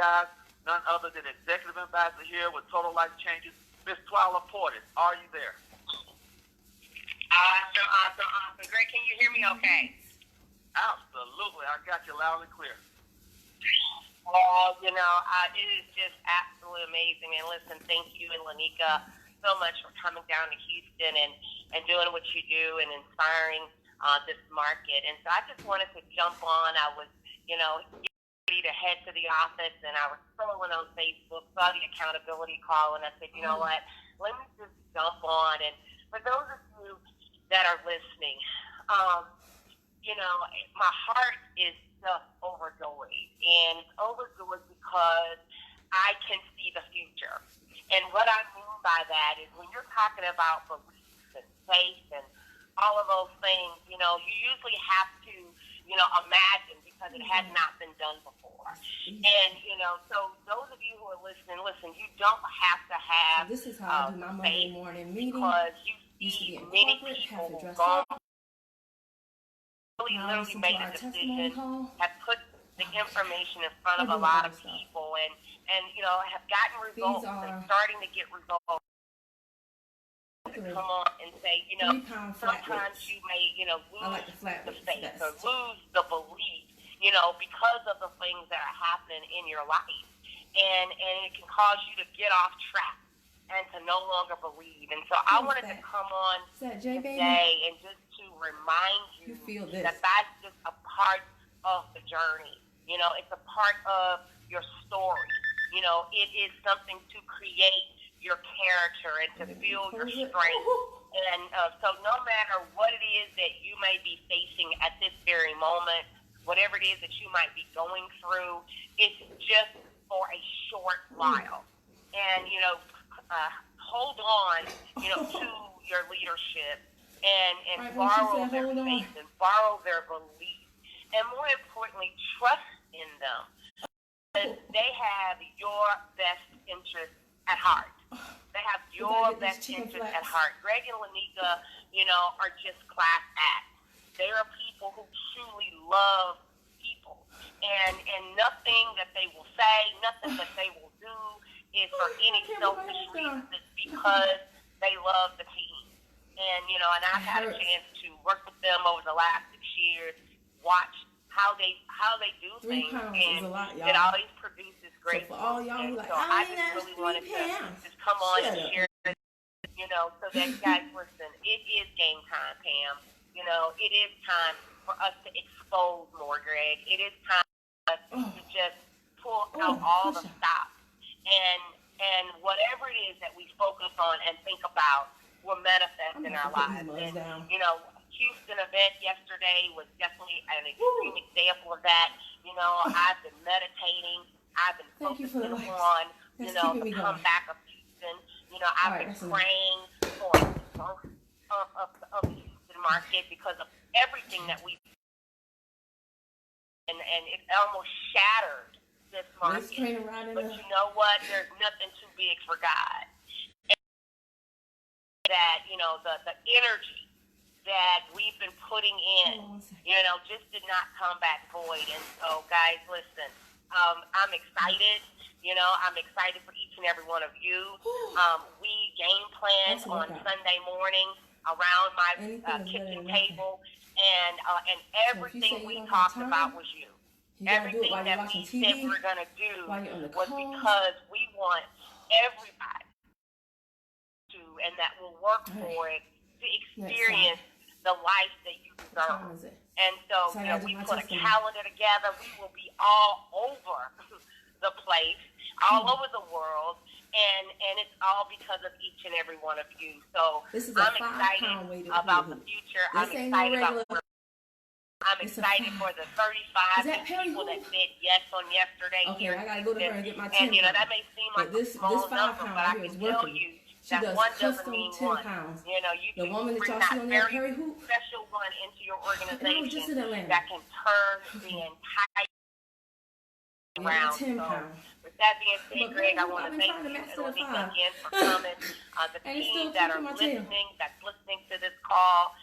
guys, none other than Executive Ambassador here with Total Life Changes, Miss Twyla Portis. Are you there? Awesome. Greg, can you hear me okay? Absolutely. I got you loud and clear. It is just absolutely amazing. And listen, thank you and Lanika so much for coming down to Houston and doing what you do and inspiring this market. And so I just wanted to jump on. I was, getting ready to head to the office, and I was scrolling on Facebook, saw the accountability call, and I said, you know what, let me just jump on. And for those of you that are listening, my heart is just overjoyed. And it's overjoyed because I can see the future. And what I mean by that is when you're talking about beliefs and faith and all of those things, you usually have to, imagine because it has not been done before. And, so those of you who are listening, listen, you don't have to have this is how I do my Monday morning meeting. Because you see many people who go literally made a decision, have put the information in front of a lot of people and have gotten results and starting to get results. Come on and say, sometimes you may, lose the faith or lose the belief, because of the things that are happening in your life. And it can cause you to get off track and to no longer believe. And so I wanted to come on today and just to remind you that that's just a part of the journey. It's a part of your story. It is something to create your character and to feel your strength. And so no matter what it is that you may be facing at this very moment, whatever it is that you might be going through, it's just for a short while. And, hold on, to your leadership and borrow their faith and borrow their belief. And more importantly, trust in them. Because they have your best interest at heart. They have your best interest at heart. Greg and Lanika, are just class acts. They are people who truly love people. And nothing that they will say, nothing that they will do is for any selfish reason. It's because they love the team. And, and I've had a chance to work with them over the last 6 years, watch how they do things, and it always produces great. So for all y'all who so I just really wanted to just come on and share, so that you guys listen. It is game time, Pam. It is time for us to expose more, Greg. It is time for us to just pull out all the stops and whatever it is that we focus on and think about will manifest in our lives. And Houston event yesterday was definitely an extreme example of that. I've been meditating. I've been focusing on, the comeback of Houston. I've been praying for the growth of the Houston market because of everything that we've and it almost shattered this market. But you know what? There's nothing too big for God. And that, the energy that we've been putting in, just did not come back void. And so, guys, listen, I'm excited. I'm excited for each and every one of you. We game planned on Sunday morning around my kitchen table, and everything we talked about was you. Everything that we said we were going to do was because we want everybody to, and that will work for it, to experience the life that you deserve. And so, we put a calendar together. We will be all over the place, all over the world, and it's all because of each and every one of you. So I'm excited about the future. I'm excited for the 35 people that said yes on yesterday. Okay, I gotta go to her and get my 10 and that may seem like a small number, but I can tell you that one doesn't mean one. You can bring that very special one into your organization that can turn the entire around. So, with that being said, Greg, I want to thank you and Lanika again for coming. The team that are listening, that's listening to this call,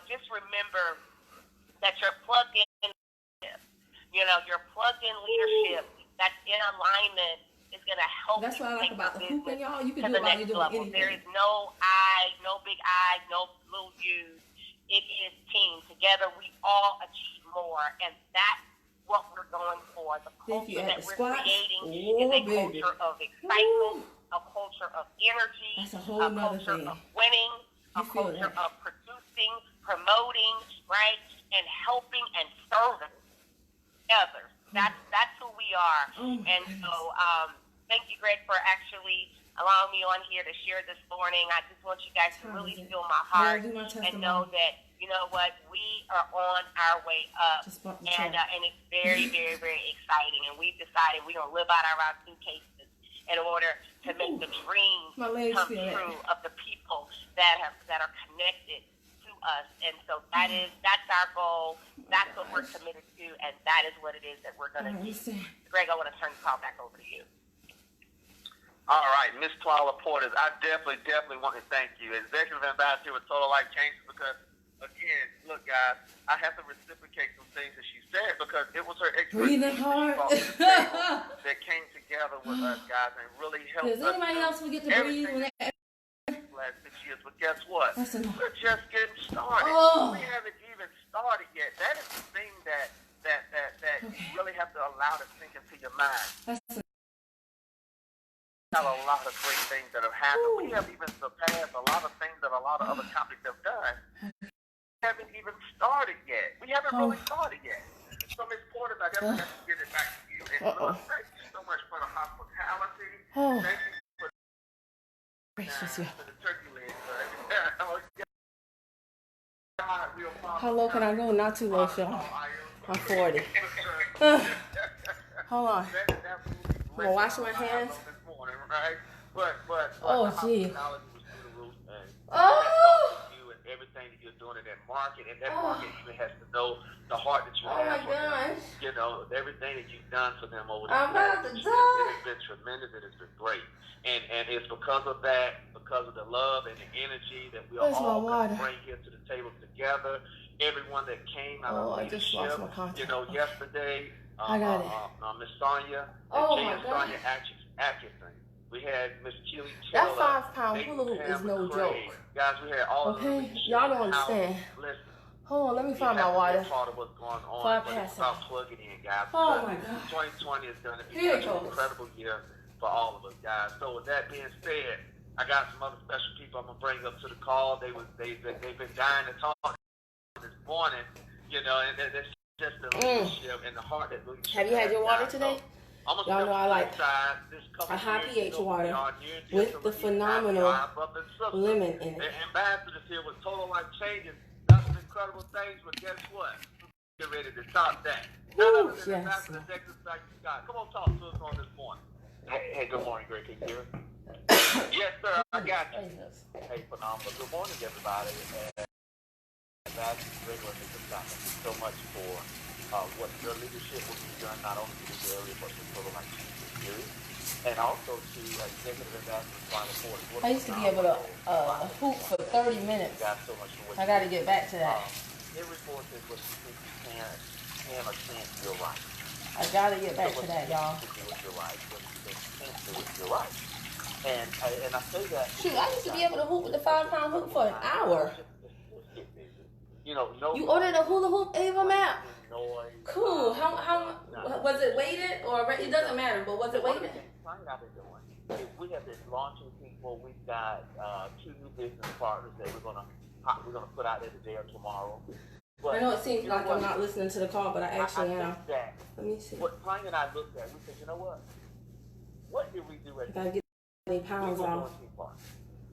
just remember that you're plugged in leadership. You're plugged in leadership that's in alignment is going to help That's you what I like take about the your hooping, business y'all. You to can do the it while next you're doing level. anything. There is no I, no big I, no little U's. It is team. Together we all achieve more, and that's what we're going for. The culture that we're creating is a culture of excitement, a culture of energy, a culture of winning, a culture of producing, promoting, right, and helping and serving others. That's who we are. And so thank you, Greg, for actually allowing me on here to share this morning. I just want you guys to really feel my heart and know that, you know what, we are on our way up. And it's very, very, very exciting. And we've decided we're going to live out our suitcases in order to make the dream come true of the people that are connected to us. And so that's our goal. That's what we're committed to, and that is what it is that we're going to do. Greg, I want to turn the call back over to you. All right, Miss Twyla Portis, I definitely want to thank you, Executive Ambassador with Total Life Changer, because, again, look, guys, I have to reciprocate some things that she said because it was her expertise that came together with us, guys, and really helped us. Does anybody else forget to breathe when they... last 6 years, but guess what? We're just getting started. We haven't even started yet. That is the thing that you really have to allow to sink into your mind. Have a lot of great things that have happened. We have even surpassed a lot of things that a lot of other companies have done. We haven't even started yet. We haven't really started yet. So, Ms. Portis, I definitely have to give it back to you. And Lord, thank you so much for the hospitality. Thank you for the turkey legs. How low can I go? Not too low, y'all. I'm 40. Hold on. I'm gonna wash my hands. Right? But gee. You and everything that you're doing in that market, and that market even has to know the heart that you have for them. You know, everything that you've done for them over the years. It has been tremendous. It has been great. And it's because of that, because of the love and the energy that we are all going to bring here to the table together. Everyone that came out of leadership, you know, yesterday, Miss Sonia, and Sonia Atkinson. We had Miss Keely Taylor. That 5-pound hula hoop is no joke. Guys, we had all of them. Y'all don't understand. Listen. Hold on, let me find my water. Part of what's going on, but it's about plugging in, guys. Oh my God. 2020 is going to be such an incredible year for all of us, guys. So with that being said, I got some other special people I'm gonna bring up to the call. They've been dying to talk this morning, you know, and that's just the leadership and the heart that leadership. Have you had your water today? Y'all know I like a high pH water with the phenomenal lemon in it. Ambassadors here with Total Life Changer. That's some incredible things, but guess what? Get ready to top that. None of the Ambassador Executive Scott. Come on, talk to us on this morning. Hey, good morning, Greg. Can you hear me? Yes, sir. I got you. Hey, phenomenal. Good morning, everybody. Ambassador Greg, thank you so much for what your leadership will be done, not only in this area, but the Total Life Changer series, and also to Executive Ambassador Final Ford. I used to be able to hoop for 30 minutes. So much for what I got to get back to that. Every force is what you think you can or can't do right. I got to get back to that, y'all. Do with your life, what you think you can't do with your life. And I say that. Shoot, I used to be able to hoop with the 5-pound hoop for an hour. You know, you ordered a hula hoop, Ava Map? Cool. How was it weighted or it doesn't matter? But was it weighted? We have been launching people. We've got 2 new business partners that we're gonna put out there today or tomorrow. But, I know it seems like I'm not listening to the call, but I actually am. Let me see. What Klein and I looked at, we said, you know what? What did we do at I gotta get 20 pounds off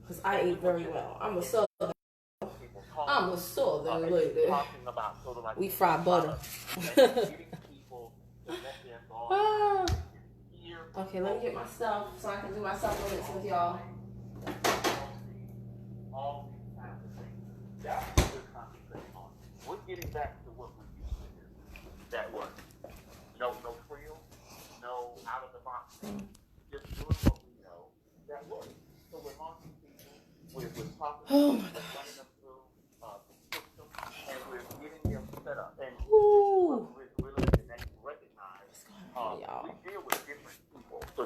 because I eat very well. I'm a southern lady. We fry butter. Okay, let me get my stuff so I can do my supplements with y'all. All these kinds of things. Yeah, we're concentrating on. We're getting back to what we used to do. That was no frill, no out of the box thing. Just doing what we know. That was. So we're launching people. We're talking running them through the system, and we're getting them set up. And we're really recognize. We deal with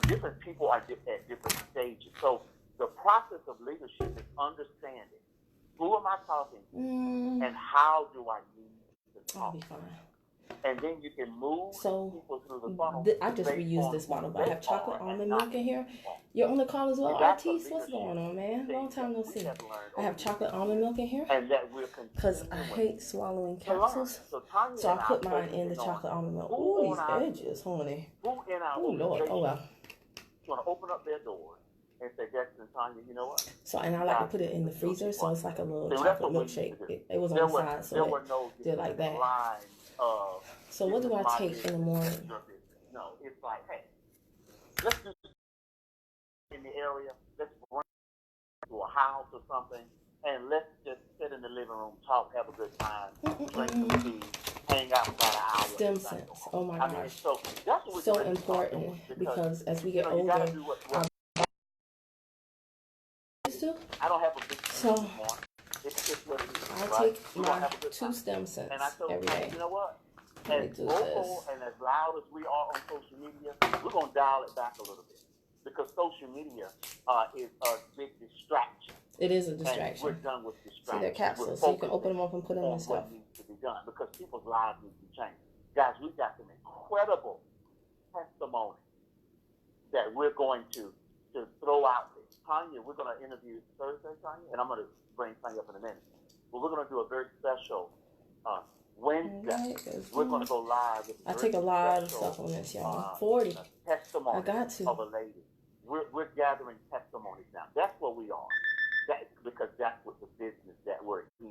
different people are at different stages. So the process of leadership is understanding who am I talking to and how do I need to talk. I'll be fine. And then you can move people through the funnel. I just reused this bottle, but I have chocolate almond milk in here. You're on the call as well, Artis? What's going on, man? Long time no see. I have chocolate almond milk in here because I hate swallowing capsules. So I put mine in the chocolate almond milk. Ooh, these edges, honey. Oh, Lord. Oh, well. You want to open up their doors and say, Jackson and Tanya, you know what? So, and I like to put it in the freezer, so it's like a little chocolate milkshake. It was on the side, so it did like that. So what do I take in the morning? No, it's like, hey, let's do in the area. Let's bring to a house or something, and let's just sit in the living room, talk, have a good time, drink some tea, hang out for about an hour. Stem cells. Oh my gosh. So that's what so important because as we get older, I don't have a big so anymore. It's just what it is, I take my 2 stem cells every day. You know what? As vocal and as loud as we are on social media, we're going to dial it back a little bit because social media is a big distraction. It is a distraction. And we're done with distractions. So they're capsules, so you can open them up and put them in stuff. What needs to be done because people's lives need to change. Guys, we've got some incredible testimonies that we're going to throw out there. Tanya, we're going to interview Thursday, Tanya, and I'm going to bring Tanya up in a minute. But we're going to do a very special Wednesday. We're going to go live with I take a lot of supplements, y'all. 40. Testimony I got to. of a lady. We're gathering testimonies now. That's what we are. Because that's what the business that we're in.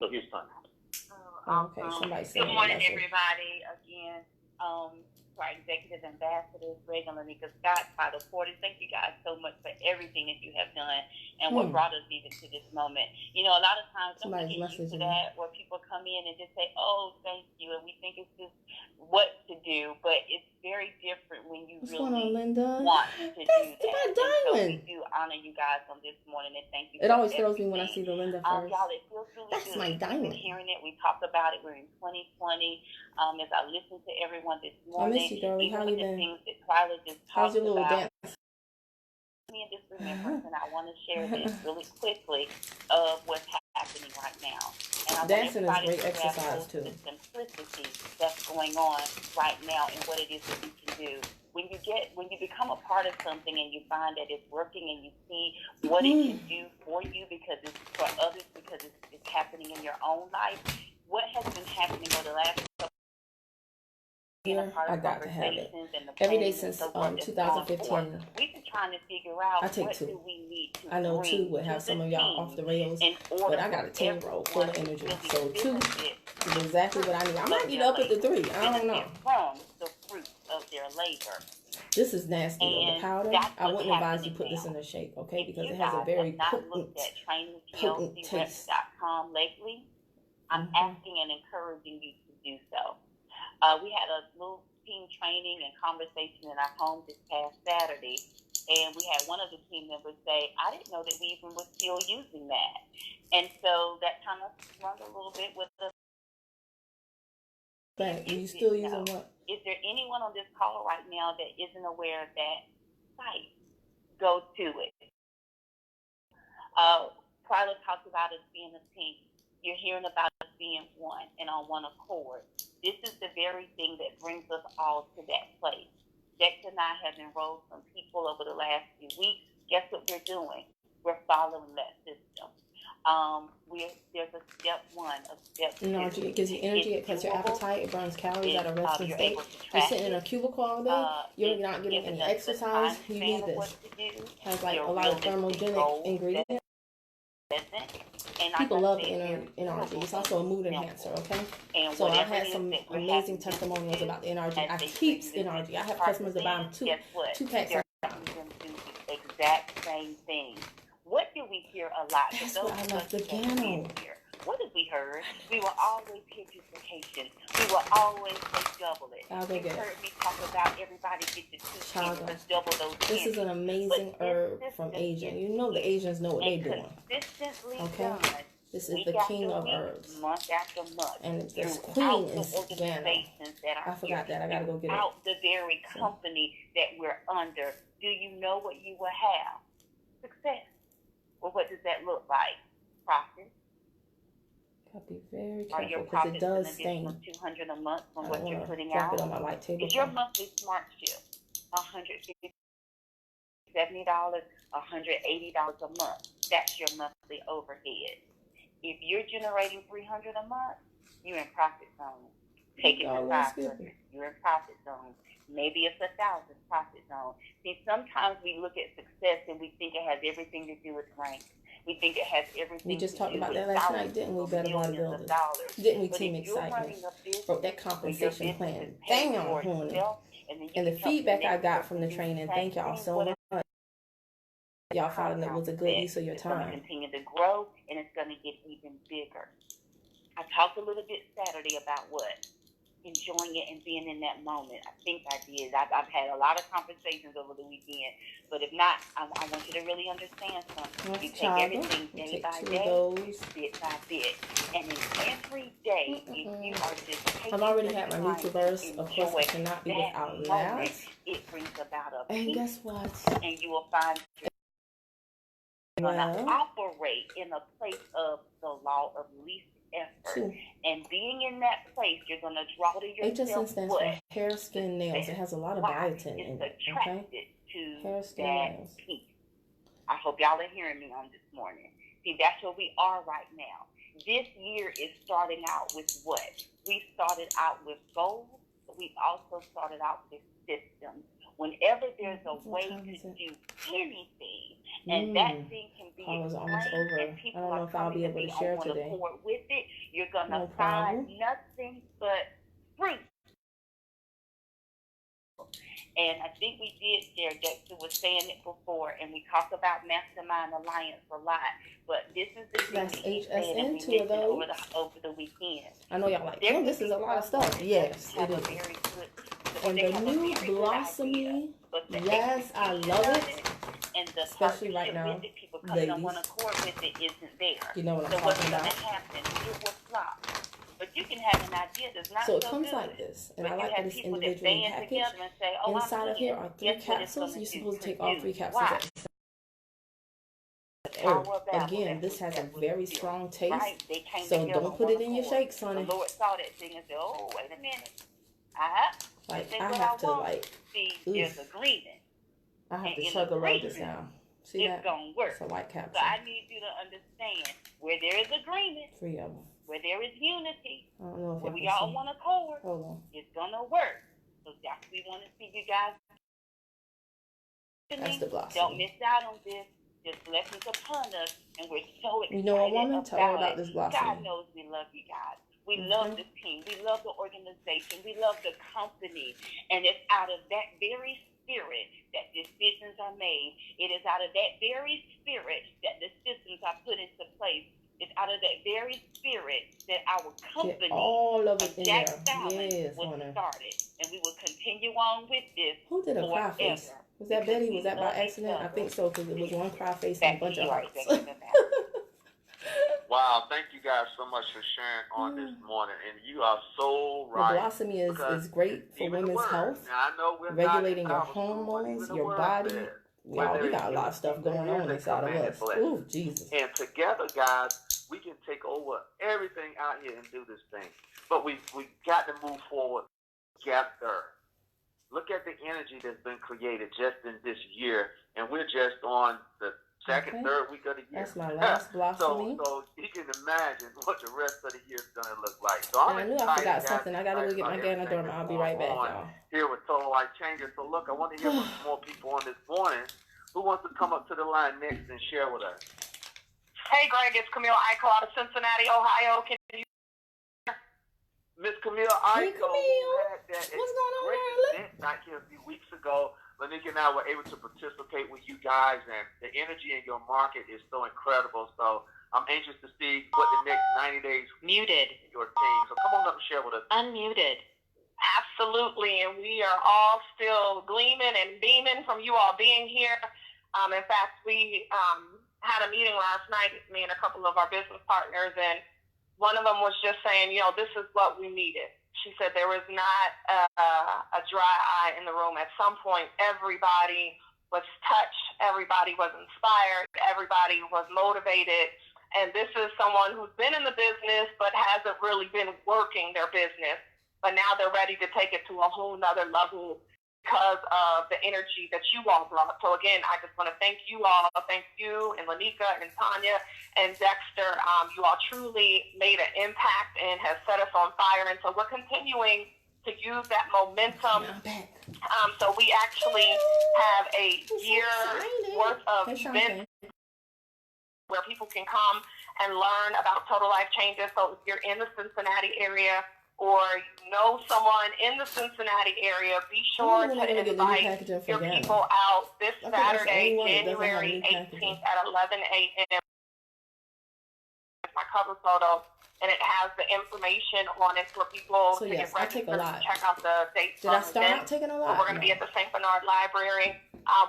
So here's Tanya. Okay, somebody said good morning, everybody. Again, to our executive ambassadors, Greg and Lanika Scott, Title 40. Thank you guys so much for everything that you have done and what brought us even to this moment. You know, a lot of times we get used to that where people come in and just say, oh, thank you, and we think it's just what to do, but it's very different when you really want to do that. That's so we do honor you guys on this morning and thank you. It always throws me when I see the Linda first. Y'all, it feels really That's good. my diamond. We've been hearing it. We talked about it. We're in 2020. As I listen to everyone this morning, I miss you, girlie. How you been? Things that Twyla just How's your little about. dance? Me in this remembrance, and I want to share this really quickly of what's happening right now. And I dancing is want great exercise too. The simplicity that's going on right now and what it is that you can do. When you become a part of something and you find that it's working and you see what it can do for you because it's for others because it's happening in your own life. What has been happening over the last couple here, I got to have it. Every day since 2015. We've been trying to figure out I take what 2. do we need to I know bring 2 would have to some the of y'all team off the rails, but I got a 10-year-old full of energy. So 2 is exactly what I need. I might need up at the 3. I don't know. From the fruit of their labor. This is nasty though. The powder, I wouldn't advise you put this in a shake, okay? Because it has a very potent taste. Lately, I'm asking and encouraging you to do so. We had a little team training and conversation in our home this past Saturday, and we had one of the team members say, I didn't know that we even were still using that. And so that kind of rung a little bit with us. But you still using what? Is there anyone on this call right now that isn't aware of that site? Go to it. Twyla talked about us being a team. You're hearing about us being one and on one accord. This is the very thing that brings us all to that place. Dex and I have enrolled some people over the last few weeks. Guess what we're doing? We're following that system. There's a step 1, a step 2. Energy. It gives you energy, it cuts your appetite, it burns calories at a resting state. You're sitting in a cubicle all day, you're not getting any exercise, you need this. It has like a lot of thermogenic ingredients. People love NRG. It's also a mood enhancer, okay? So I've had some amazing testimonials about the NRG. I keep NRG. I have customers that buy them 2 packs. They're them do the exact same thing. What do we hear a lot? That's what I love, the piano. What have we heard? We will always hear duplication. We will always say double it. I'll go get it. You heard me talk about everybody get the 2 pennies, let's double those pennies. This is an amazing herb from Asia. You know the Asians know what they're doing. Consistently done This is week the after king of week, herbs. month after month. And this Throughout queen is the Ghana. organizations that are I forgot here, that. I got to go get it. throughout the very company that we're under, do you know what you will have? Success. Well, what does that look like? Profit. Gotta be very Are your careful because it does profits stain. an additional $200 a month from I what don't you're want to putting drop out? it on my light table. Is your monthly smart shift $150, $70, $180 a month? That's your monthly overhead. If you're generating $300 a month, you're in profit zone. Take it to $500. You're in profit zone. Maybe it's $1,000 profit zone. See, sometimes we look at success and we think it has everything to do with rank. We think it has everything. We just talked about that last night, didn't we? Better Bodybuilders. Didn't we? Team Excitement wrote that compensation plan. Dang on Horny. And the feedback I got from the training, thank y'all so much. Y'all found it was a good use of your time. It's going to continue to grow, and it's going to get even bigger. I talked a little bit Saturday about what? Enjoying it and being in that moment. I think I did. I've had a lot of conversations over the weekend, but if not, I want you to really understand something. You take everything day by day, bit by bit, and then every day, if you are just taking I've already had my Nutriverse. Of course, I cannot be without that. It brings about a and peace, guess what? and you will find you're going to operate in a place of the law of least effort. And being in that place, you're going to draw to yourself HSN stands for hair, skin, nails. It has a lot of biotin in it. Okay? Hair, skin, nails. Peace. I hope y'all are hearing me on this morning. See, that's where we are right now. This year is starting out with what? We started out with goals, but we also started out with systems. Whenever there's a way to do anything, and that thing can be explained, and people are coming to be on one accord with it, you're going to find nothing but fruit. And I think we did share, Dexter was saying it before, and we talk about Mastermind Alliance a lot, but this is the thing that he's saying, and we mentioned over the weekend. I know y'all like, this is a lot of stuff. Yes, it is. And the new Blossomy, yes, I love it. And the especially right now, people coming on one accord with it isn't there. You know what I'm talking about. So what's going to happen? It will flop. But you can have an idea that's not so it comes good. like this, and but I like that it's individually packaged. Say, inside of here are 3 capsules. You're supposed to take all 3 capsules at the same time. Again, this has a very strong taste, right? So don't put it in your shakes, honey. The Lord saw that thing and said, "Oh, wait a minute, like I have to like see. There's agreement. I have to chug a load this now. See it's that? Gonna work. It's a white capsule. So I need you to understand where there is agreement. 3 of them. Where there is unity. I don't know if where we all want to accord. Hold on. It's gonna work. So that's what we want to see you guys. That's the Blossom. Don't miss out on this. This blessings upon us, and we're so excited. You know a woman? Tell her about this Blossom. God knows we love you guys. We love the team. We love the organization. We love the company. And it's out of that very spirit that decisions are made. It is out of that very spirit that the systems are put into place. It's out of that very spirit that our company, all of it in Jack there. Salmon, was started. And we will continue on with this. Who did a cry face? Was that Betty? Was that by accident? I think so, because it was one cry face and a bunch of hearts. Wow, thank you guys so much for sharing on this morning. And you are so right. The Blossomy is great for women's health, regulating your hormones, your body. Wow, we got a lot of stuff going on inside of us. Ooh, Jesus. And together, guys, we can take over everything out here and do this thing. But we've got to move forward together. Look at the energy that's been created just in this year. And we're just on the second, third week of the year. That's my last Blossomy. So you can imagine what the rest of the year is going to look like. So I knew I forgot something. I got to go get my Ghana Dorm. I'll be right back, y'all. Here with Total Life Changer. So look, I want to hear from some more people on this morning. Who wants to come up to the line next and share with us? Hey, Greg, it's Camille Eichel out of Cincinnati, Ohio. Can you? Miss Camille Eichel, who had that great event back here a few weeks ago. Lanika and I were able to participate with you guys, and the energy in your market is so incredible. So I'm anxious to see what the next 90 days muted your team. So come on up and share with us. Unmuted. Absolutely, and we are all still gleaming and beaming from you all being here. In fact, we had a meeting last night, me and a couple of our business partners, and one of them was just saying, this is what we needed. She said there was not a dry eye in the room. At some point, everybody was touched, everybody was inspired, everybody was motivated. And this is someone who's been in the business but hasn't really been working their business. But now they're ready to take it to a whole nother level because of the energy that you all brought. So again, I just want to thank you all. Thank you and Lanika and Tanya and Dexter. You all truly made an impact and have set us on fire. And so we're continuing to use that momentum. So we actually have a year worth of events where people can come and learn about Total Life Changer. So if you're in the Cincinnati area, or you know someone in the Cincinnati area, be sure to invite your people out this Saturday, January 18th at 11 a.m. My cover photo, and it has the information on it for people to get registered and check out the dates. Did I start out taking a lot? We're going to be at the St. Bernard Library.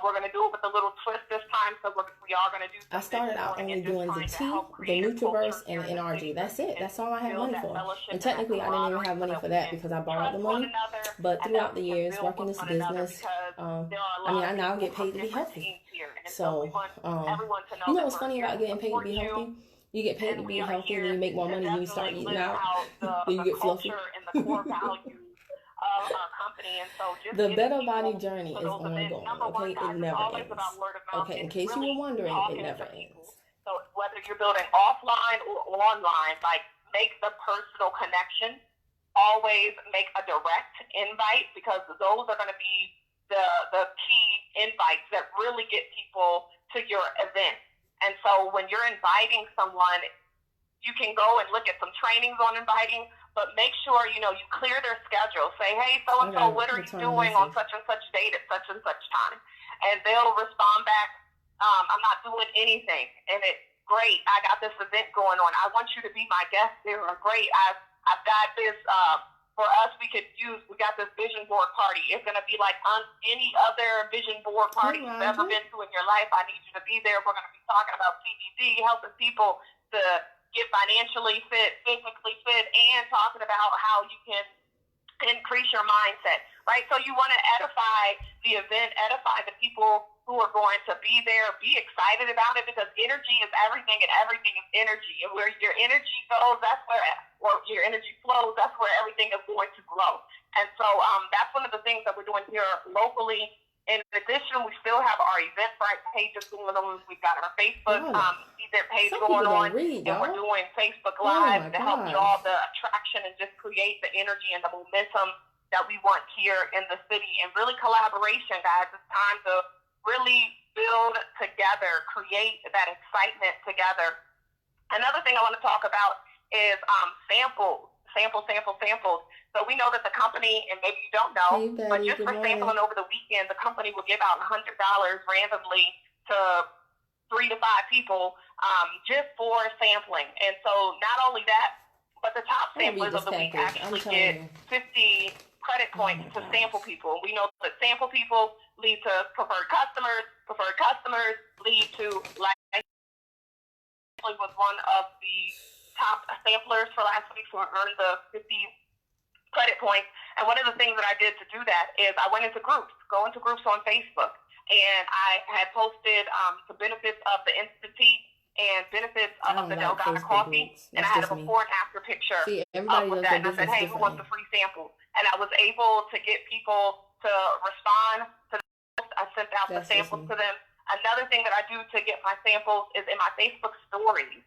We're going to do it with a little twist this time, so we are going to do. I started out only doing the T, the Nutriverse, and the NRG. That's it. That's all I had money for. And technically, I didn't even have money for that because I borrowed the money. But throughout the years, working this business, I now get paid to be healthy. So, you know what's funny about getting paid to be healthy? You get paid to be healthy, and then you make more money, and you start eating out, then you get fluffy. The Better Body journey is ongoing, okay? It never ends. Okay, in case you were wondering, it never ends. So whether you're building offline or online, make the personal connection. Always make a direct invite, because those are going to be the key invites that really get people to your event. And so when you're inviting someone, you can go and look at some trainings on inviting, but make sure, you clear their schedule. Say, hey, so-and-so, what are you doing on such and such date at such and such time? And they'll respond back, I'm not doing anything. And it's great. I got this event going on. I want you to be my guest there. Great. I've got this, for us, we got this vision board party. It's going to be like any other vision board party you've ever been to in your life. I need you to be there. We're going to be talking about CBD, helping people to get financially fit, physically fit, and talking about how you can increase your mindset, right? So you want to edify the event, edify the people who are going to be there, be excited about it, because energy is everything, and everything is energy. And where your energy goes, or your energy flows, that's where everything is going to grow. And so that's one of the things that we're doing here locally. In addition, we still have our Eventbrite pages going on. We've got our Facebook event page going on, and we're doing Facebook Live to help draw the attraction and just create the energy and the momentum that we want here in the city. And really collaboration, guys. It's time to really build together, create that excitement together. Another thing I want to talk about is samples. So we know that the company, and maybe you don't know, but just for sampling over the weekend, the company will give out $100 randomly to 3 to 5 people just for sampling. And so not only that, but the top samplers of the week actually get 50 credit points to sample people. We know that sample people lead to preferred customers lead to was one of the top samplers for last week, so I earned the 50 credit points. And one of the things that I did to do that is I went into groups on Facebook, and I had posted the benefits of the Instant Tea and benefits of the Delgado coffee, and I had a before and after picture of that. And I said, hey, who wants the free sample? And I was able to get people to respond to this. I sent out the samples to them. Another thing that I do to get my samples is in my Facebook stories.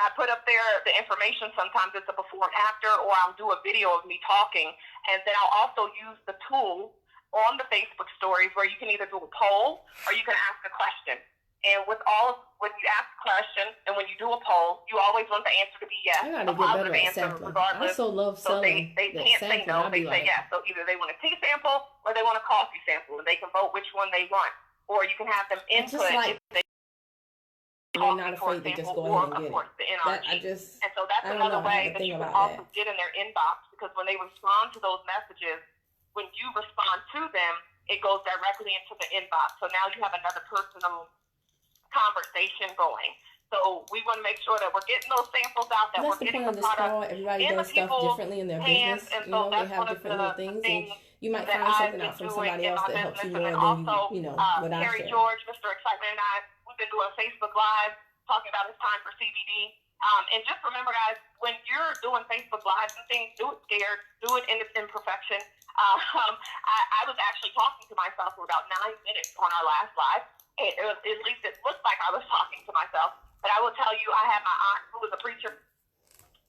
I put up there the information. Sometimes it's a before and after, or I'll do a video of me talking. And then I'll also use the tool on the Facebook stories where you can either do a poll or you can ask a question. And when you ask a question and when you do a poll, you always want the answer to be yes. I gotta get better at sampling. I so love selling. So they can't say no, they say yes. So either they want a tea sample or they want a coffee sample, and they can vote which one they want. Or you can have them input if they they're not afraid to just go ahead and get it. And so that's another way that you can also get in their inbox, because when they respond to those messages, when you respond to them, it goes directly into the inbox. So now you have another personal conversation going. So we want to make sure that we're getting those samples out, that that's we're getting the the point of this product call. Everybody in the does stuff people's differently in their hands. business. And You so know, they that's have one of different little the things, and things you might that find I've something been out from doing somebody in else my that helps business. you And more then than also, you know, what I Terry share. George, Mr. Excitement, and I, we've been doing Facebook Live talking about his time for CBD. And just remember, guys, when you're doing Facebook Lives and things, do it scared, do it in its imperfection. I was actually talking to myself for about 9 minutes on our last live. At least it looked like I was talking to myself. But I will tell you, I had my aunt, who was a preacher,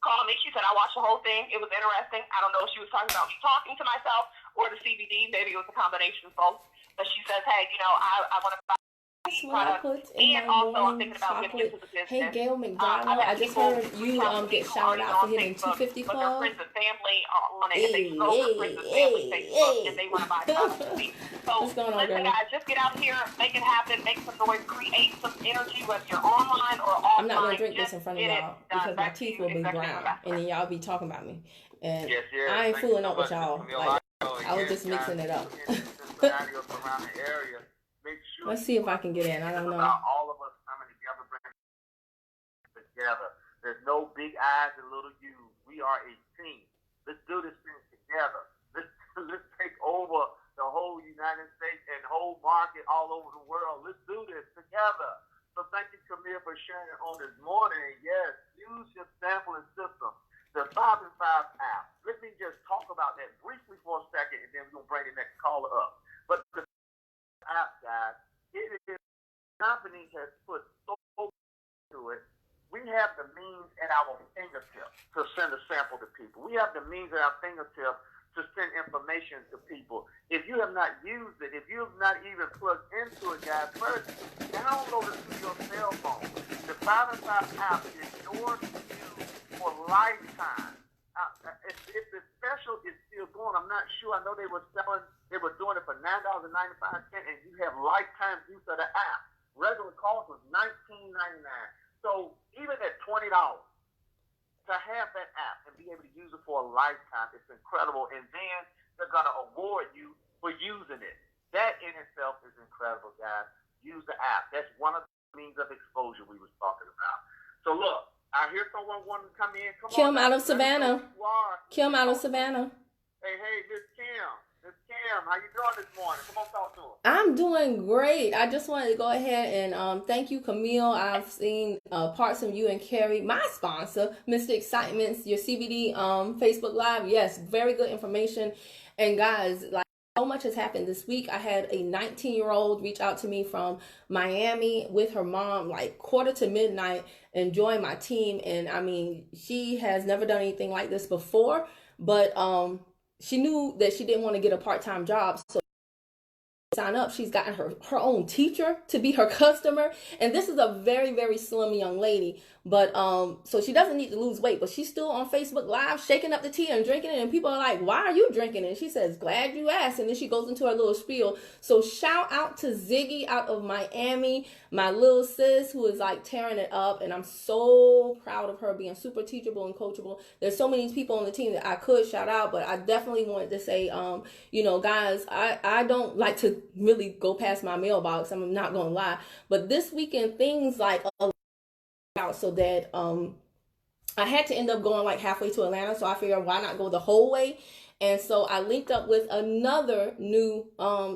call me. She said, I watched the whole thing. It was interesting. I don't know if she was talking about me talking to myself or the CBD. Maybe it was a combination of both. But she says, hey, I want to buy That's what I put in and my also, I'm morning thinking about getting chocolate. into the business. Hey, Gail McDonald, I just heard you get shouted out for hitting 250 But Club. their friends and family on it, and they go to friends and family Facebook, and they want to buy products from me. So What's going on, listen, girl? guys, just get out here, make it happen, make some noise, create some energy, whether you're online or offline. I'm not going to drink this in front of y'all because my teeth will be brown, and then y'all be talking about me. And I ain't fooling up with y'all. Like, I was just mixing it up. Let's see if I can get in. I don't know. All of us coming together, bringing together. There's no big I's and little U's. We are a team. Let's do this thing together. Let's take over the whole United States and whole market all over the world. Let's do this together. So thank you, Camille, for sharing on this morning. Yes, use your sampling system. The 5 and 5 app. Let me just talk about that briefly for a second, and then we're going to bring the next caller up. But the app, guys, it is, company has put so much into it. We have the means at our fingertips to send a sample to people. We have the means at our fingertips to send information to people. If you have not used it, if you have not even plugged into it, guys, first, download it to your cell phone. The 5 and 5 app is yours to use for lifetime. If the special is still going, I'm not sure. I know they were doing it for $9.95, and you have lifetime use of the app. Regular cost was $19.99. So even at $20, to have that app and be able to use it for a lifetime, it's incredible. And then they're going to award you for using it. That in itself is incredible, guys. Use the app. That's one of the means of exposure we was talking about. So look, I hear someone wanting to come in. Kim out of Savannah. Kim out of Savannah. Hey, Miss Kim. Miss Kim, how you doing this morning? Come on, talk to us. I'm doing great. I just wanted to go ahead and thank you, Camille. I've seen parts of you and Carrie, my sponsor, Mr. Excitement's, your CBD Facebook Live. Yes, very good information. And guys, like, so much has happened this week. I had a 19-year-old reach out to me from Miami with her mom, like 1:45, and join my team. And I mean, she has never done anything like this before, but she knew that she didn't want to get a part-time job. So sign up. She's gotten her own teacher to be her customer. And this is a very, very slim young lady. But so she doesn't need to lose weight, but she's still on Facebook Live shaking up the tea and drinking it. And people are like, why are you drinking it? And she says, glad you asked. And then she goes into her little spiel. So shout out to Ziggy out of Miami, my little sis who is like tearing it up. And I'm so proud of her being super teachable and coachable. There's so many people on the team that I could shout out, but I definitely wanted to say, you know, guys, I don't like to really go past my mailbox. I'm not going to lie. But this weekend, things like out so that I had to end up going like halfway to Atlanta, so I figured why not go the whole way. And so I linked up with another new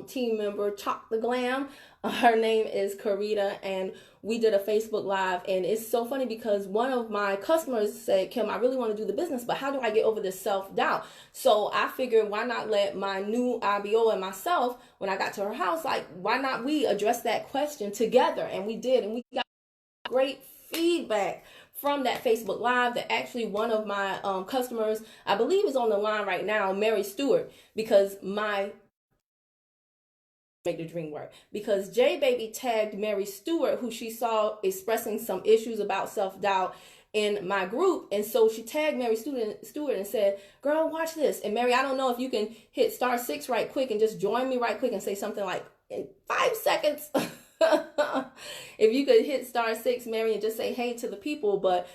team member, Chalk the Glam. Her name is Karita, and we did a Facebook Live. And it's so funny because one of my customers said, Kim, I really want to do the business, but how do I get over this self-doubt? So I figured why not let my new IBO and myself, when I got to her house, like why not we address that question together? And we did, and we got great feedback from that Facebook Live. That actually one of my customers, I believe, is on the line right now, Mary Stewart, because make the dream work, because J Baby tagged Mary Stewart, who she saw expressing some issues about self-doubt in my group. And so she tagged Mary Stewart and said, girl, watch this. And Mary, I don't know if you can hit *6 right quick and just join me right quick and say something like in 5 seconds. If you could hit *6, Mary, and just say hey to the people. But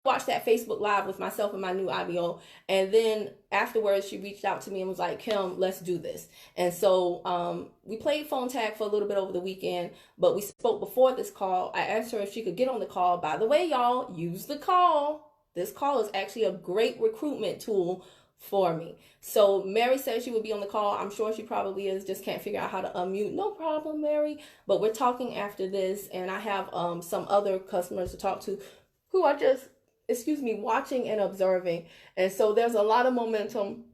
watched that Facebook Live with myself and my new IBO. And then afterwards, she reached out to me and was like, Kim, let's do this. And so we played phone tag for a little bit over the weekend, but we spoke before this call. I asked her if she could get on the call. By the way, y'all, use the call. This call is actually a great recruitment tool for me. So Mary said she would be on the call. I'm sure she probably is, just can't figure out how to unmute. No problem, Mary. But we're talking after this, and I have some other customers to talk to who are just, watching and observing. And so there's a lot of momentum,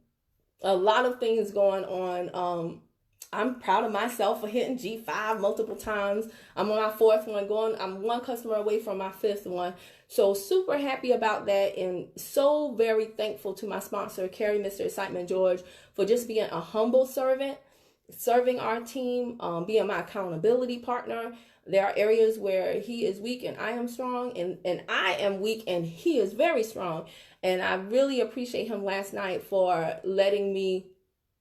a lot of things going on. I'm proud of myself for hitting G5 multiple times. I'm on my 4th one, I'm one customer away from my 5th one. So super happy about that, and so very thankful to my sponsor, Carrie, Mr. Excitement George, for just being a humble servant, serving our team, being my accountability partner. There are areas where he is weak and I am strong, and I am weak and he is very strong. And I really appreciate him last night for letting me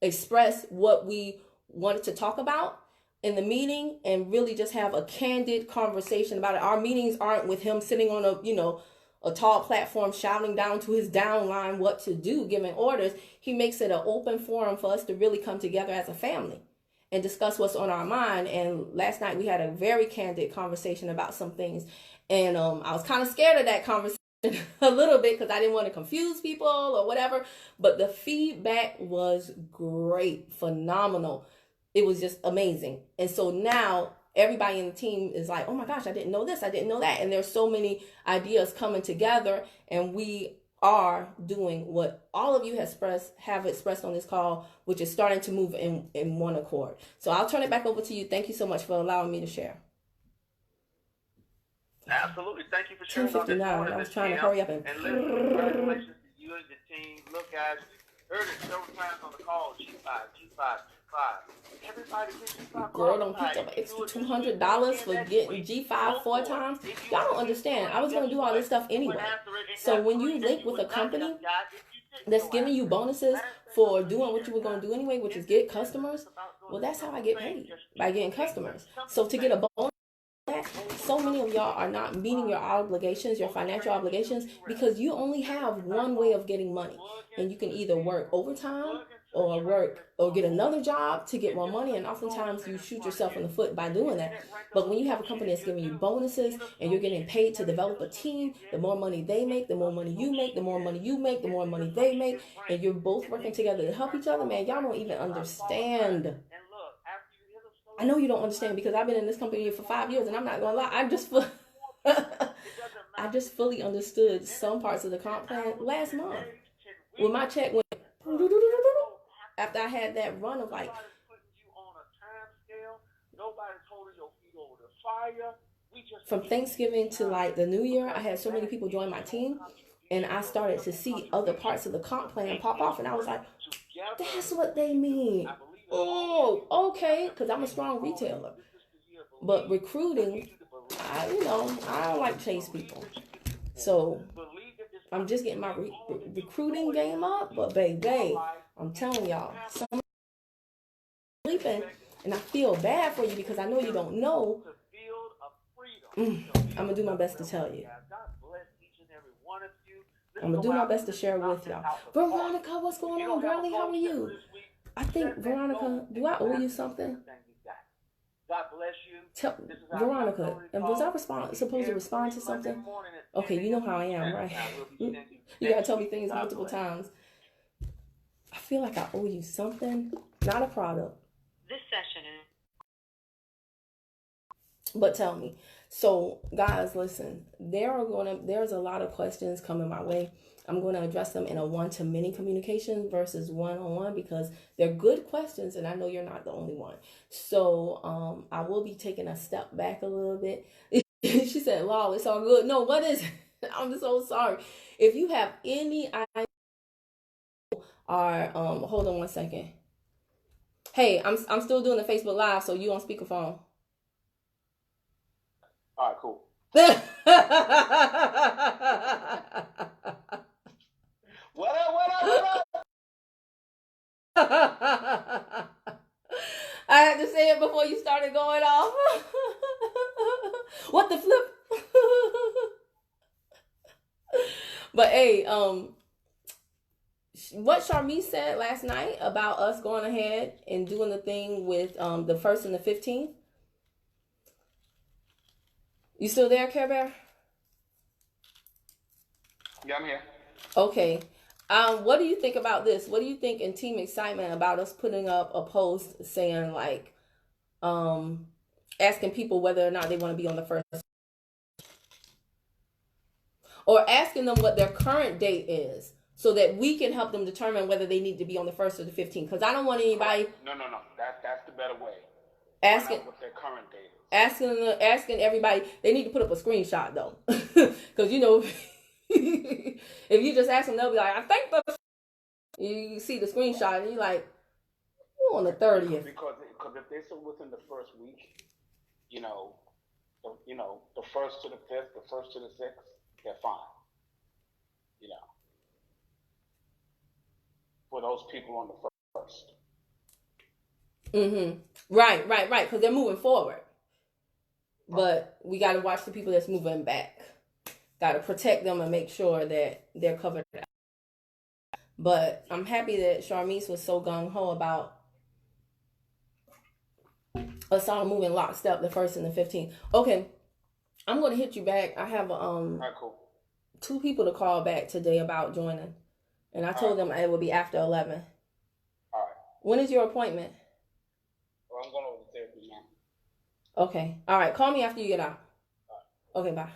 express what we wanted to talk about in the meeting and really just have a candid conversation about it. Our meetings aren't with him sitting on a tall platform shouting down to his downline what to do, giving orders. He makes it an open forum for us to really come together as a family and discuss what's on our mind. And last night we had a very candid conversation about some things. And I was kind of scared of that conversation a little bit because I didn't want to confuse people or whatever. But the feedback was great, phenomenal. It was just amazing. And so now everybody in the team is like, oh my gosh, I didn't know this, I didn't know that. And there's so many ideas coming together, and we are doing what all of you have expressed on this call, which is starting to move in one accord. So I'll turn it back over to you. Thank you so much for allowing me to share. Absolutely. Thank you for sharing. 10:59. I was trying to hurry up and listen, congratulations to you and the team. Look, guys, we heard it several times on the call. G5. Everybody gets G5. Girl, don't pick up an extra $200 for getting G5 4 times. Y'all don't understand. I was going to do all this stuff anyway. So when you link with a company that's giving you bonuses for doing what you were going to do anyway, which is get customers, well, that's how I get paid, by getting customers. So to get a bonus, so many of y'all are not meeting your obligations, your financial obligations, because you only have one way of getting money. And you can either work overtime or get another job to get more money, and oftentimes you shoot yourself in the foot by doing that. But when you have a company that's giving you bonuses and you're getting paid to develop a team, the more money they make, the more money you make, the more money you make, the more money they make, and you're both working together to help each other, man, y'all don't even understand. I know you don't understand, because I've been in this company for 5 years, and I'm not gonna lie, I just fully understood some parts of the comp plan last month when my check went after I had that run of like from Thanksgiving to like the New Year. I had so many people join my team, and I started to see other parts of the comp plan pop off, and I was like, that's what they mean. Oh, okay, because I'm a strong retailer. But recruiting, I don't like to chase people. So I'm just getting my recruiting game up. But baby, I'm telling y'all, some sleeping, and I feel bad for you because I know you don't know. I'm going to do my best to tell you. I'm going to do my best to share with y'all. Veronica, what's going on, girlie? How are you? I think, Veronica, do I owe you something? God bless you. Veronica, and was I supposed to respond to something? Okay, you know how I am, right? You gotta tell me things multiple times. I feel like I owe you something, not a product. This session is... But tell me. So, guys, listen, there's a lot of questions coming my way. I'm going to address them in a one-to-many communication versus one-on-one, because they're good questions, and I know you're not the only one. So I will be taking a step back a little bit. She said, "Lol, it's all good." No, what is it? I'm so sorry. If you have any idea, or hold on one second. Hey, I'm still doing the Facebook Live, so you on speakerphone. All right, cool. What up? I had to say it before you started going off. What the flip? But hey, what Charmise said last night about us going ahead and doing the thing with the 1st and the 15th. You still there, Care Bear? Yeah, I'm here. Okay. What do you think about this? What do you think in Team Excitement about us putting up a post saying like, asking people whether or not they want to be on the 1st? Or asking them what their current date is so that we can help them determine whether they need to be on the 1st or the 15th. Because I don't want anybody... No. That's the better way. Asking what their current date is. Asking everybody, they need to put up a screenshot though. Because, you know, if you just ask them, they'll be like, I think the... You see the screenshot and you're like, oh, on the 30th. Because if they're still within the first week, the 1st to the 5th, the 1st to the 6th, they're fine. For those people on the 1st. Mm-hmm. Right. Because they're moving forward. But we got to watch the people that's moving back. Got to protect them and make sure that they're covered. But I'm happy that Charmise was so gung-ho about us all moving lockstep the 1st and the 15th. Okay, I'm going to hit you back. I have all right, cool. 2 people to call back today about joining. And I told them it would be after 11. All right. When is your appointment? Well, I'm going over to therapy now. Okay. All right. Call me after you get out. All right. Okay, bye.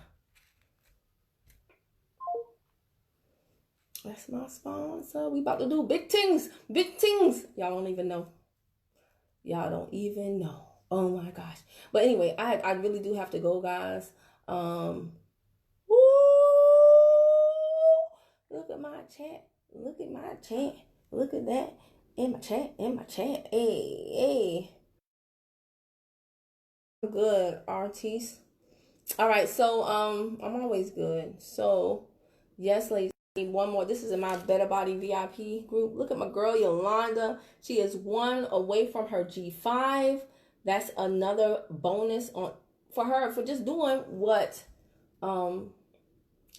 That's my sponsor. We about to do big things. Big things. Y'all don't even know. Oh my gosh. But anyway, I really do have to go, guys. Woo! Look at my chat. Look at my chat. Look at that. In my chat. Hey. Good, artiste. All right, so I'm always good. So, yes, ladies. One more. This is in my Better Body VIP group. Look at my girl Yolanda. She is 1 away from her G5. That's another bonus for her for just doing what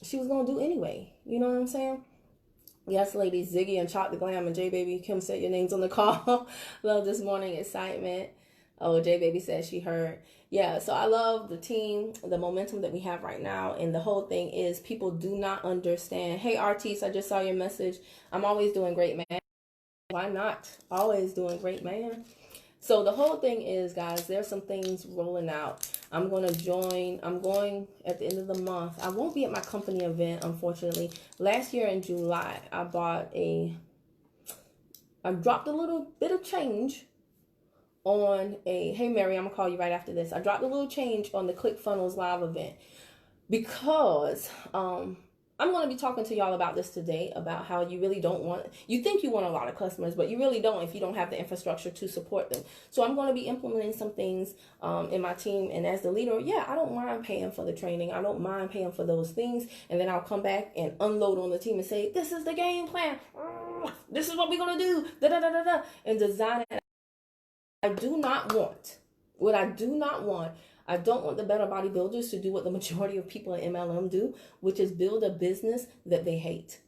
she was gonna do anyway. You know what I'm saying? Yes, ladies. Ziggy and Chop the Glam and J Baby. Kim said your names on the call. Love this morning excitement. Oh, J Baby says she heard. Yeah, so I love the team, the momentum that we have right now. And the whole thing is people do not understand. Hey, artiste, I just saw your message. I'm always doing great, man. Why not? Always doing great, man. So the whole thing is, guys, there's some things rolling out. I'm going to join. I'm going at the end of the month. I won't be at my company event, unfortunately. Last year in July, I dropped a little bit of change on hey Mary, I'm gonna call you right after this. I dropped a little change on the ClickFunnels live event because I'm going to be talking to y'all about this today, about how you really don't want, you think you want a lot of customers, but you really don't if you don't have the infrastructure to support them. So I'm going to be implementing some things in my team. And as the leader, yeah, I don't mind paying for the training. I don't mind paying for those things. And then I'll come back and unload on the team and say, this is the game plan. This is what we're going to do. And design it. I don't want the better bodybuilders to do what the majority of people in MLM do, which is build a business that they hate.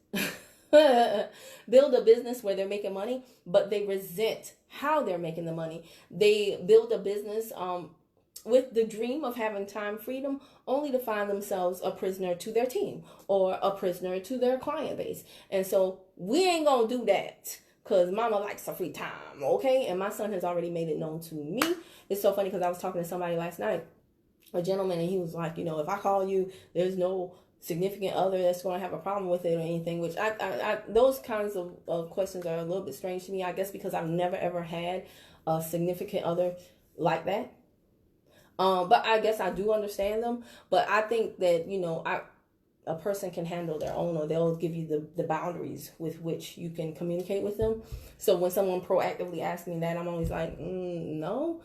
Build a business where they're making money, but they resent how they're making the money. They build a business with the dream of having time freedom, only to find themselves a prisoner to their team or a prisoner to their client base. And so we ain't gonna do that, because mama likes her free time, okay? And my son has already made it known to me. It's so funny because I was talking to somebody last night, a gentleman, and he was like, if I call you, there's no significant other that's going to have a problem with it or anything, which I those kinds of questions are a little bit strange to me, I guess, because I've never, ever had a significant other like that. But I guess I do understand them. But I think that, a person can handle their own, or they'll give you the boundaries with which you can communicate with them. So when someone proactively asks me that, I'm always like, no.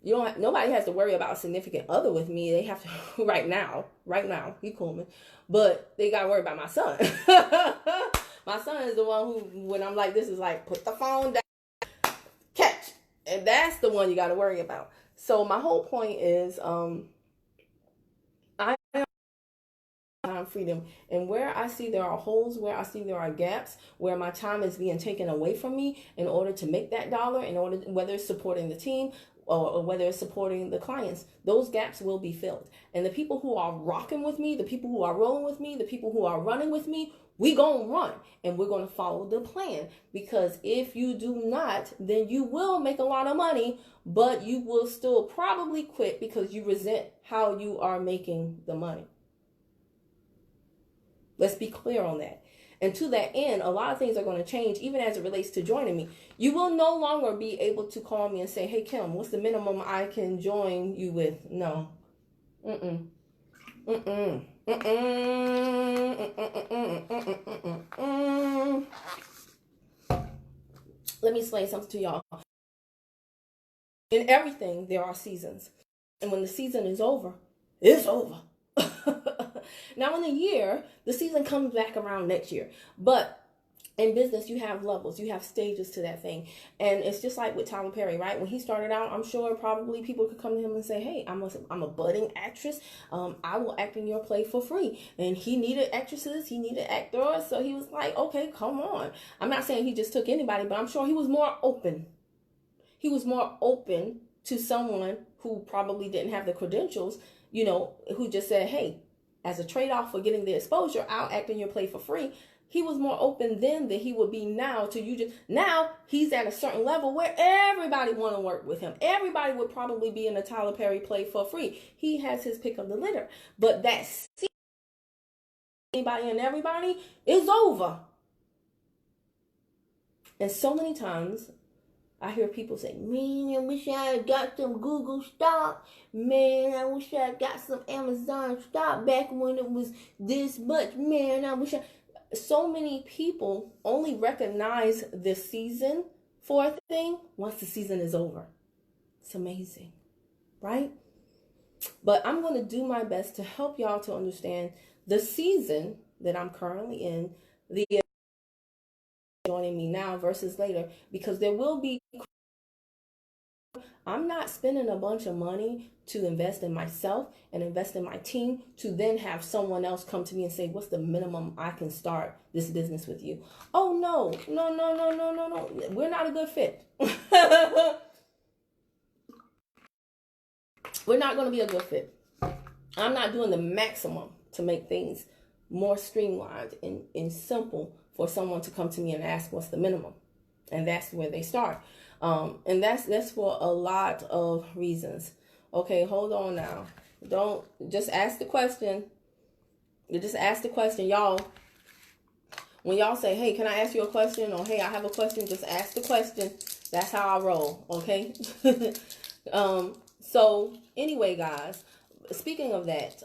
Nobody has to worry about a significant other with me. They have to right now, he cool me. But they got to worry about my son. My son is the one who, when I'm like, this is like, put the phone down, catch. And that's the one you got to worry about. So my whole point is, I am time freedom. And where I see there are holes, where I see there are gaps, where my time is being taken away from me in order to make that dollar, whether it's supporting the team or whether it's supporting the clients, those gaps will be filled. And the people who are rocking with me, the people who are rolling with me, the people who are running with me, we gonna run and we're gonna follow the plan. Because if you do not, then you will make a lot of money, but you will still probably quit because you resent how you are making the money. Let's be clear on that. And to that end, a lot of things are going to change, even as it relates to joining me. You will no longer be able to call me and say, hey, Kim, what's the minimum I can join you with? No. Let me explain something to y'all. In everything, there are seasons. And when the season is over, it's over. Now, in a year, the season comes back around next year. But in business, you have levels, you have stages to that thing. And it's just like with Tyler Perry, right? When he started out, I'm sure probably people could come to him and say, hey, I'm a budding actress. I will act in your play for free. And he needed actresses, he needed actors. So he was like, okay, come on. I'm not saying he just took anybody, but I'm sure he was more open. He was more open to someone who probably didn't have the credentials, who just said, hey, as a trade-off for getting the exposure, I'll act in your play for free. He was more open then than he would be now to you. Now he's at a certain level where everybody want to work with him. Everybody would probably be in a Tyler Perry play for free. He has his pick of the litter. But that anybody and everybody is over. And so many times I hear people say, man, I wish I had got some Google stock. Man, I wish I had got some Amazon stock back when it was this much. Man, I wish I... So many people only recognize the season for a thing once the season is over. It's amazing, right? But I'm going to do my best to help y'all to understand the season that I'm currently in, the joining me now versus later, because there will be... I'm not spending a bunch of money to invest in myself and invest in my team to then have someone else come to me and say, what's the minimum I can start this business with you? Oh, no. We're not a good fit. We're not going to be a good fit. I'm not doing the maximum to make things more streamlined and simple for someone to come to me and ask what's the minimum. And that's where they start. And that's for a lot of reasons. Okay, hold on now. Don't just ask the question. You just ask the question, y'all. When y'all say, hey, can I ask you a question? Or hey, I have a question, just ask the question. That's how I roll, okay? So anyway, guys, speaking of that,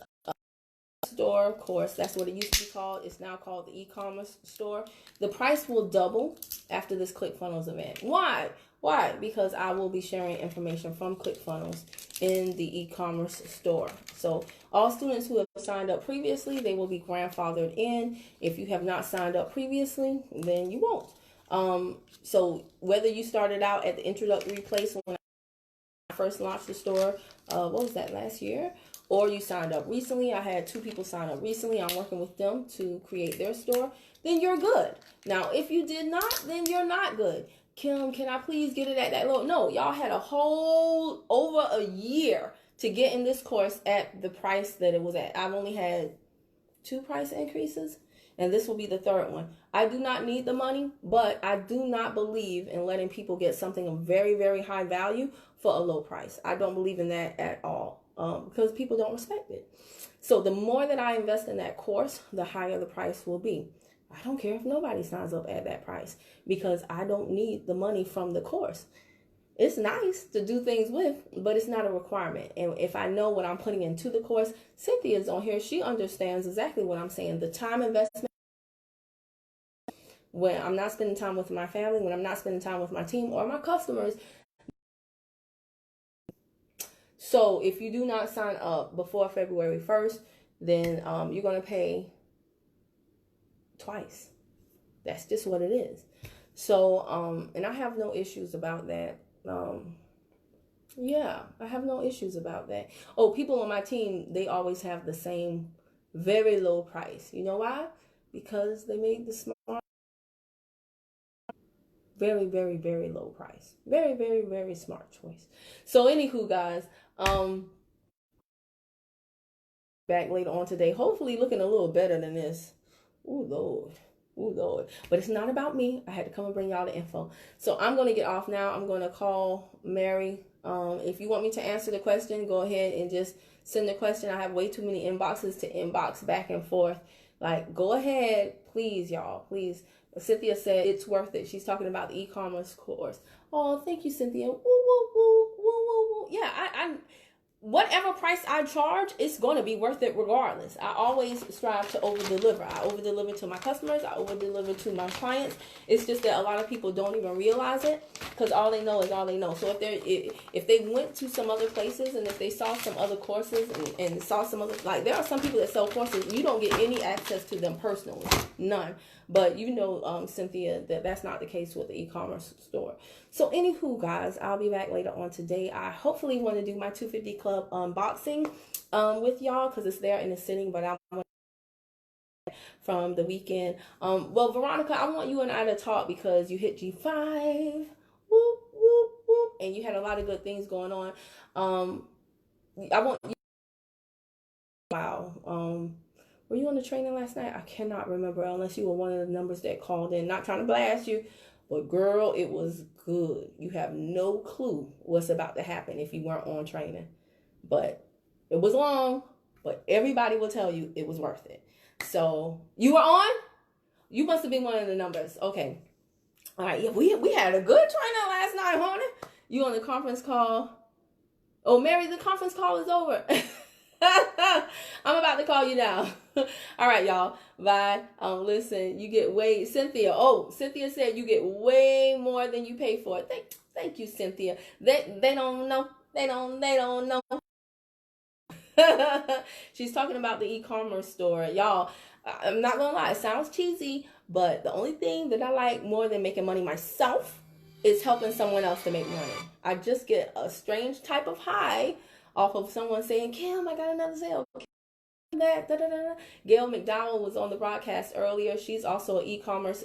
store, of course, that's what it used to be called. It's now called the e-commerce store. The price will double after this ClickFunnels event. Why? Because I will be sharing information from ClickFunnels in the e-commerce store. So all students who have signed up previously, they will be grandfathered in. If you have not signed up previously, then you won't. So whether you started out at the introductory place when I first launched the store, what was that, last year? Or you signed up recently. I had 2 people sign up recently. I'm working with them to create their store. Then you're good. Now, if you did not, then you're not good. Kim, can I please get it at that low? No, y'all had a whole over a year to get in this course at the price that it was at. I've only had 2 price increases, and this will be the 3rd one. I do not need the money, but I do not believe in letting people get something of very, very high value for a low price. I don't believe in that at all. Because people don't respect it. So the more that I invest in that course, the higher the price will be. I don't care if nobody signs up at that price because I don't need the money from the course. It's nice to do things with, but it's not a requirement. And if I know what I'm putting into the course, Cynthia's on here. She understands exactly what I'm saying. The time investment, when I'm not spending time with my family, when I'm not spending time with my team or my customers. So if you do not sign up before February 1st, then you're going to pay twice. That's just what it is. So, and I have no issues about that. Yeah, I have no issues about that. Oh, people on my team, they always have the same Very low price. You know why? Because they made the smart, very, very, very low price. Very, very, very smart choice. So anywho, guys, back later on today, hopefully looking a little better than this. Ooh, Lord. Ooh, Lord. But it's not about me. I had to come and bring y'all the info. So I'm going to get off now. I'm going to call Mary. If you want me to answer the question, go ahead and just send the question. I have way too many inboxes to inbox back and forth. Like, go ahead, please, y'all, please. Cynthia said it's worth it. She's talking about the e-commerce course. Oh, thank you, Cynthia. Woo, woo, woo, woo, woo, woo. Yeah, I whatever price I charge, it's going to be worth it regardless. I always strive to over-deliver. I over-deliver to my customers. I over-deliver to my clients. It's just that a lot of people don't even realize it because all they know is all they know. So if they went to some other places and if they saw some other courses and saw some other, like there are some people that sell courses, you don't get any access to them personally. None. But you know, Cynthia, that's not the case with the e-commerce store. So anywho, guys, I'll be back later on today. I hopefully want to do my 250 Club unboxing with y'all because it's there in the sitting, but I'm from the weekend. Well, Veronica, I want you and I to talk because you hit G5. Whoop, whoop, whoop. And you had a lot of good things going on. I want you. Wow. Were you on the training last night? I cannot remember unless you were one of the numbers that called in. Not trying to blast you, but girl, it was good. You have no clue what's about to happen if you weren't on training. But it was long, but everybody will tell you it was worth it. So you were on? You must have been one of the numbers. Okay. All right. Yeah, we had a good training last night, honey. You on the conference call? Oh, Mary, the conference call is over. I'm about to call you now. All right, y'all. Bye. Listen, you get way, Cynthia. Oh, Cynthia said you get way more than you pay for it. Thank you, Cynthia. They don't know. They don't know. She's talking about the e-commerce store. Y'all, I'm not gonna lie, it sounds cheesy, but the only thing that I like more than making money myself is helping someone else to make money. I just get a strange type of high off of someone saying, Kim, I got another sale. That, da, da, da. Gail McDowell was on the broadcast earlier. She's also an e-commerce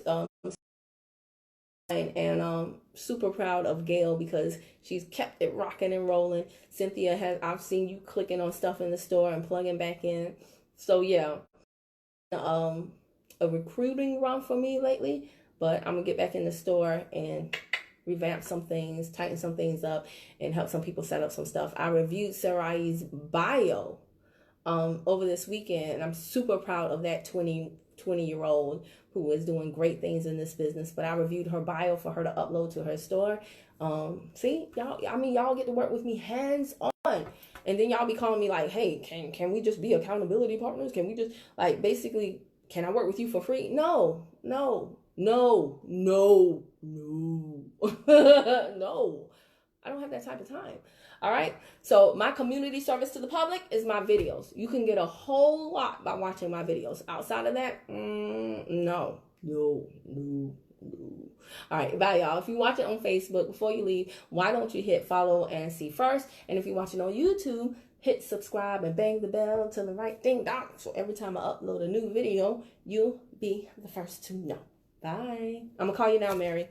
and super proud of Gail because she's kept it rocking and rolling. Cynthia I've seen you clicking on stuff in the store and plugging back in. So yeah, a recruiting run for me lately, but I'm gonna get back in the store and revamp some things, tighten some things up, and help some people set up some stuff. I reviewed Sarai's bio over this weekend, and I'm super proud of that 20-year-old who is doing great things in this business. But I reviewed her bio for her to upload to her store. See, y'all, I mean, y'all get to work with me hands on. And then y'all be calling me like, hey, can we just be accountability partners? Can we just, like, basically, can I work with you for free? No. No. I don't have that type of time. All right. So my community service to the public is my videos. You can get a whole lot by watching my videos. Outside of that, no. All right. Bye, y'all. If you watch it on Facebook, before you leave, why don't you hit follow and see first? And if you're watching on YouTube, hit subscribe and bang the bell to the right ding dong. So every time I upload a new video, you'll be the first to know. Bye. I'm going to call you now, Mary.